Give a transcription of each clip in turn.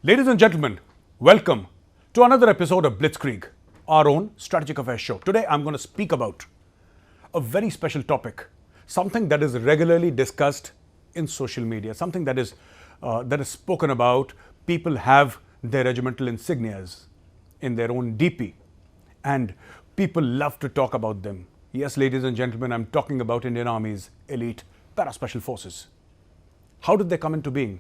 Ladies and gentlemen, welcome to another episode of BLITZKRIEG, our own strategic affairs show. Today I'm going to speak about a very special topic, something that is regularly discussed in social media, something that is spoken about. People have their regimental insignias in their own DP, and people love to talk about them. Yes, ladies and gentlemen, I'm talking about Indian Army's elite para-special forces. How did they come into being?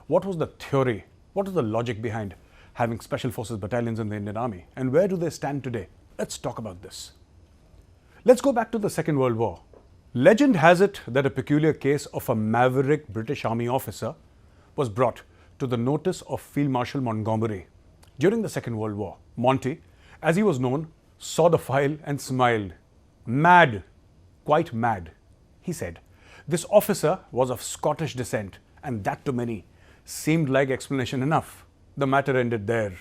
What was the theory? What is the logic behind having special forces battalions in the Indian Army? And where do they stand today? Let's talk about this. Let's go back to the Second World War. Legend has it that a peculiar case of a maverick British Army officer was brought to the notice of Field Marshal Montgomery. During the Second World War, Monty, as he was known, saw the file and smiled. Mad, quite mad, he said. This officer was of Scottish descent, and that to many seemed like explanation enough. The matter ended there.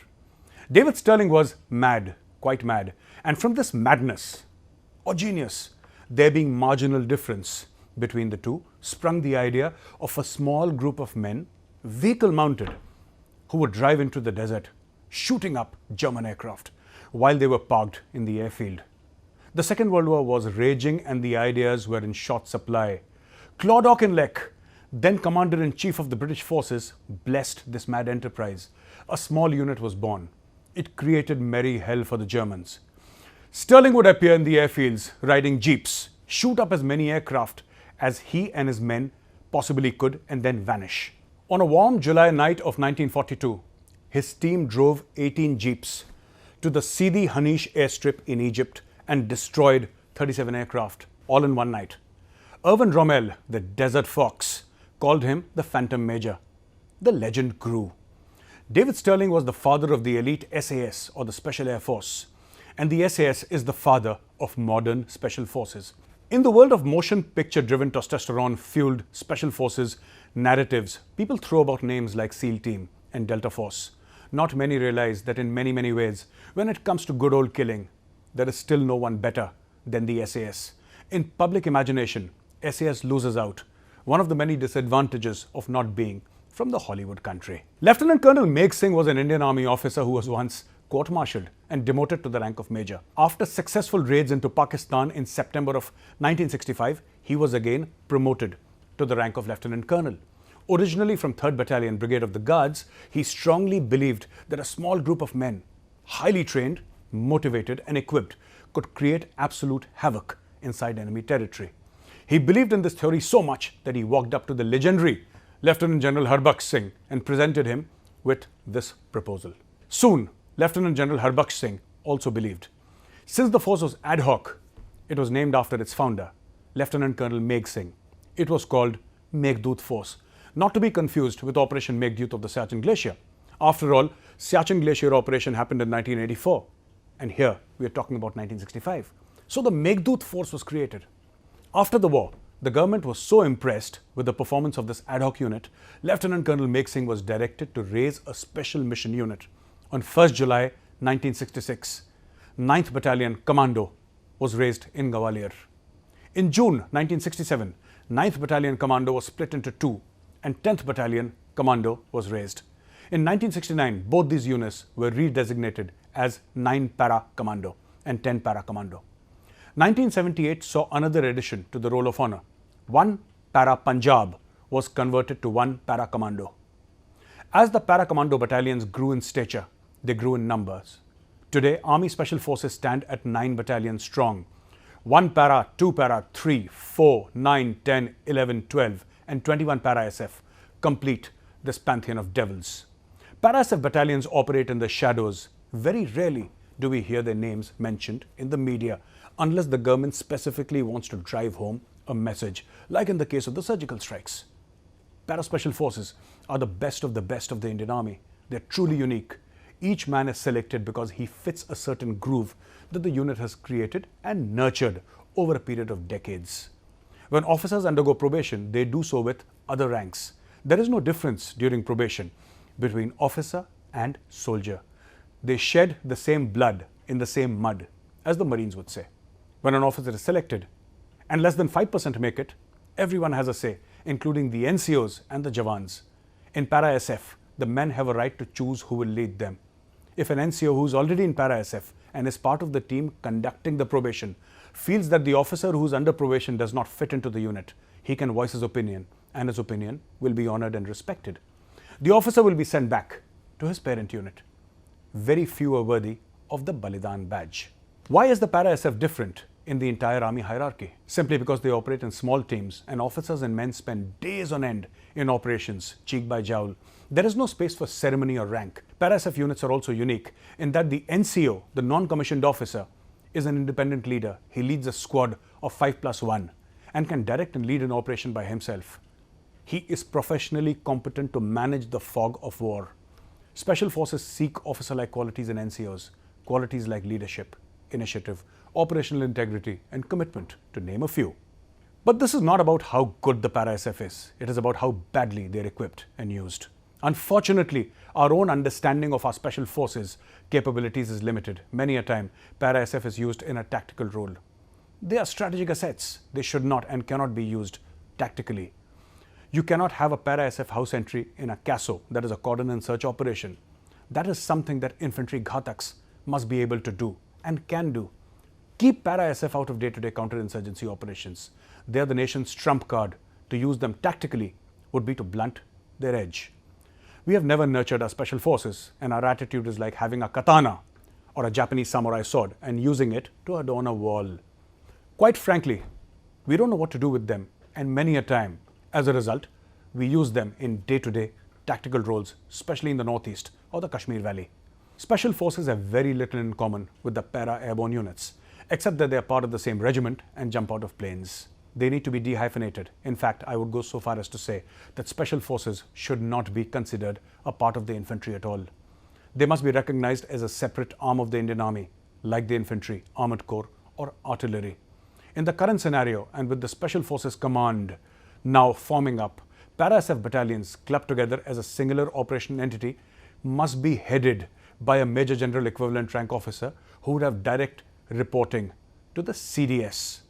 David Stirling was mad, quite mad, and from this madness, or genius, there being marginal difference between the two, sprung the idea of a small group of men, vehicle mounted, who would drive into the desert, shooting up German aircraft while they were parked in the airfield. The Second World War was raging and the ideas were in short supply. Claude Auchinleck, then Commander-in-Chief of the British forces, blessed this mad enterprise. A small unit was born. It created merry hell for the Germans. Stirling would appear in the airfields, riding jeeps, shoot up as many aircraft as he and his men possibly could, and then vanish. On a warm July night of 1942, his team drove 18 jeeps to the Sidi Hanish airstrip in Egypt and destroyed 37 aircraft, all in one night. Erwin Rommel, the Desert Fox, called him the Phantom Major. The legend grew. David Stirling was the father of the elite SAS, or the Special Air Force, and the SAS is the father of modern special forces. In the world of motion picture-driven testosterone-fueled special forces narratives, people throw about names like SEAL Team and Delta Force. Not many realize that in many, many ways, when it comes to good old killing, there is still no one better than the SAS. In public imagination, SAS loses out. One of the many disadvantages of not being from the Hollywood country. Lieutenant Colonel Meg Singh was an Indian Army officer who was once court-martialed and demoted to the rank of Major. After successful raids into Pakistan in September of 1965, he was again promoted to the rank of Lieutenant Colonel. Originally from 3rd Battalion Brigade of the Guards, he strongly believed that a small group of men, highly trained, motivated and equipped, could create absolute havoc inside enemy territory. He believed in this theory so much that he walked up to the legendary Lieutenant General Harbaksh Singh and presented him with this proposal. Soon, Lieutenant General Harbaksh Singh also believed. Since the force was ad hoc, it was named after its founder, Lieutenant Colonel Meg Singh. It was called Meghdoot Force, not to be confused with Operation Meghdoot of the Siachen Glacier. After all, Siachen Glacier operation happened in 1984, and here we are talking about 1965. So the Meghdoot Force was created. After the war, the government was so impressed with the performance of this ad hoc unit, Lieutenant Colonel Meg Singh was directed to raise a special mission unit. On 1st July 1966, 9th Battalion Commando was raised in Gwalior. In June 1967, 9th Battalion Commando was split into two, and 10th Battalion Commando was raised. In 1969, both these units were redesignated as 9 Para Commando and 10 Para Commando. 1978 saw another addition to the Roll of Honor. 1 Para Punjab was converted to 1 Para Commando. As the Para Commando battalions grew in stature, they grew in numbers. Today, Army Special Forces stand at 9 battalions strong. 1 Para, 2 Para, 3, 4, 9, 10, 11, 12 and 21 Para SF complete this pantheon of devils. Para SF battalions operate in the shadows. Very rarely do we hear their names mentioned in the media unless the government specifically wants to drive home a message, like in the case of the surgical strikes. Para-special forces are the best of the Indian Army. They're truly unique. Each man is selected because he fits a certain groove that the unit has created and nurtured over a period of decades. When officers undergo probation, they do so with other ranks. There is no difference during probation between officer and soldier. They shed the same blood in the same mud, as the Marines would say. When an officer is selected and less than 5% make it, everyone has a say, including the NCOs and the Jawans. In Para SF, the men have a right to choose who will lead them. If an NCO who is already in Para-SF and is part of the team conducting the probation feels that the officer who is under probation does not fit into the unit, he can voice his opinion, and his opinion will be honored and respected. The officer will be sent back to his parent unit. Very few are worthy of the Balidan badge. Why is the Para-SF different in the entire army hierarchy? Simply because they operate in small teams and officers and men spend days on end in operations, cheek by jowl. There is no space for ceremony or rank. Para-SF units are also unique in that the NCO, the non-commissioned officer, is an independent leader. He leads a squad of 5+1 and can direct and lead an operation by himself. He is professionally competent to manage the fog of war. Special forces seek officer-like qualities in NCOs, qualities like leadership, initiative, operational integrity, and commitment, to name a few. But this is not about how good the Para-SF is. It is about how badly they are equipped and used. Unfortunately, our own understanding of our special forces capabilities is limited. Many a time, Para-SF is used in a tactical role. They are strategic assets. They should not and cannot be used tactically. You cannot have a Para-SF house entry in a CASO, that is a cordon and search operation. That is something that infantry Ghataks must be able to do and can do. Keep Para-SF out of day-to-day counterinsurgency operations. They are the nation's trump card. To use them tactically would be to blunt their edge. We have never nurtured our special forces, and our attitude is like having a katana or a Japanese samurai sword and using it to adorn a wall. Quite frankly, we don't know what to do with them, and many a time, as a result, we use them in day-to-day tactical roles, especially in the Northeast or the Kashmir Valley. Special forces have very little in common with the para-airborne units, except that they are part of the same regiment and jump out of planes. They need to be dehyphenated. In fact, I would go so far as to say that special forces should not be considered a part of the infantry at all. They must be recognized as a separate arm of the Indian Army, like the infantry, armored corps, or artillery. In the current scenario, and with the Special Forces Command now forming up, Para-SF battalions clubbed together as a singular operation entity must be headed by a Major General equivalent rank officer who would have direct reporting to the CDS.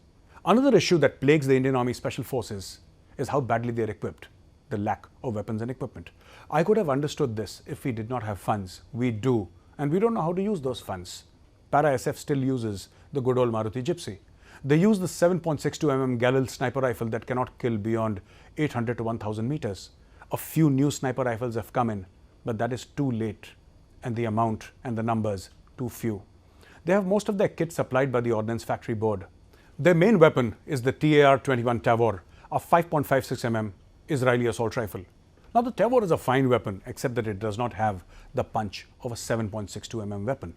Another issue that plagues the Indian Army Special Forces is how badly they are equipped, the lack of weapons and equipment. I could have understood this if we did not have funds. We do, and we don't know how to use those funds. Para-SF still uses the good old Maruti Gypsy. They use the 7.62mm Galil sniper rifle that cannot kill beyond 800 to 1000 meters. A few new sniper rifles have come in, but that is too late, and the amount and the numbers too few. They have most of their kit supplied by the Ordnance Factory Board. Their main weapon is the TAR-21 Tavor, a 5.56mm Israeli assault rifle. Now the Tavor is a fine weapon, except that it does not have the punch of a 7.62mm weapon.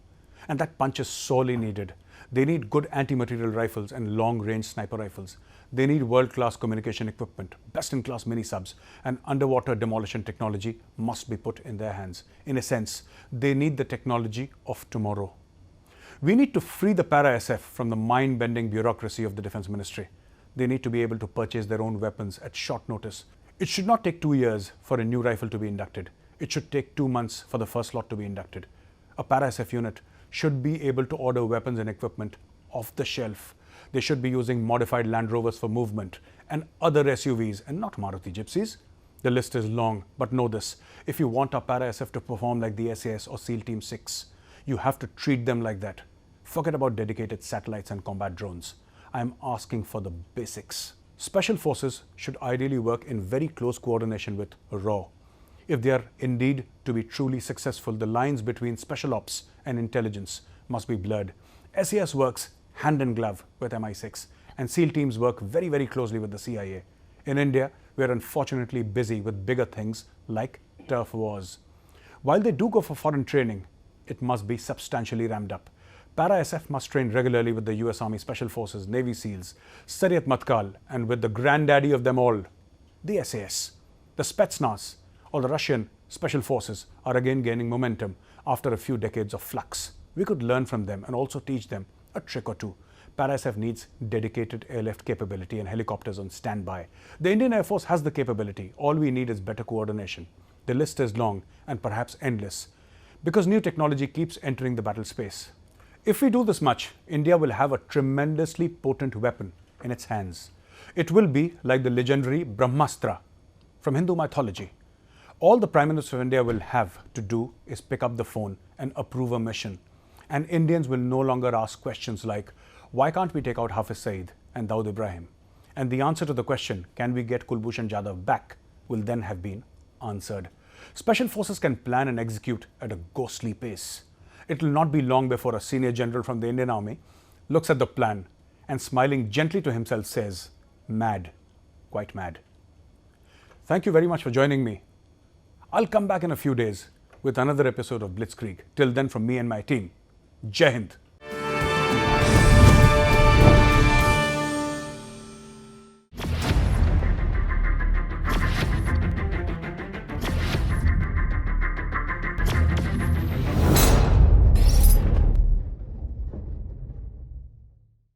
And that punch is sorely needed. They need good anti-material rifles and long-range sniper rifles. They need world-class communication equipment, best-in-class mini-subs, and underwater demolition technology must be put in their hands. In a sense, they need the technology of tomorrow. We need to free the Para-SF from the mind-bending bureaucracy of the Defense Ministry. They need to be able to purchase their own weapons at short notice. It should not take 2 years for a new rifle to be inducted. It should take 2 months for the first lot to be inducted. A Para-SF unit should be able to order weapons and equipment off the shelf. They should be using modified Land Rovers for movement and other SUVs and not Maruti Gypsies. The list is long, but know this. If you want our Para-SF to perform like the SAS or SEAL Team 6, you have to treat them like that. Forget about dedicated satellites and combat drones. I am asking for the basics. Special forces should ideally work in very close coordination with RAW. If they are indeed to be truly successful, the lines between special ops and intelligence must be blurred. SAS works hand in glove with MI6, and SEAL teams work very, very closely with the CIA. In India, we are unfortunately busy with bigger things like turf wars. While they do go for foreign training, it must be substantially ramped up. Para-SF must train regularly with the US Army Special Forces, Navy SEALs, Saryat Matkal, and with the granddaddy of them all, the SAS. The Spetsnaz, or the Russian Special Forces, are again gaining momentum after a few decades of flux. We could learn from them and also teach them a trick or two. Para-SF needs dedicated airlift capability and helicopters on standby. The Indian Air Force has the capability. All we need is better coordination. The list is long and perhaps endless, because new technology keeps entering the battle space. If we do this much, India will have a tremendously potent weapon in its hands. It will be like the legendary Brahmastra from Hindu mythology, All the Prime Minister of India will have to do is pick up the phone and approve a mission. And Indians will no longer ask questions like, why can't we take out Hafiz Saeed and Dawood Ibrahim? And the answer to the question, can we get Kulbhushan Jadhav back, will then have been answered. Special forces can plan and execute at a ghostly pace. It will not be long before a senior general from the Indian Army looks at the plan and smiling gently to himself says, mad, quite mad. Thank you very much for joining me. I'll come back in a few days with another episode of Blitzkrieg. Till then, from me and my team, Jai Hind.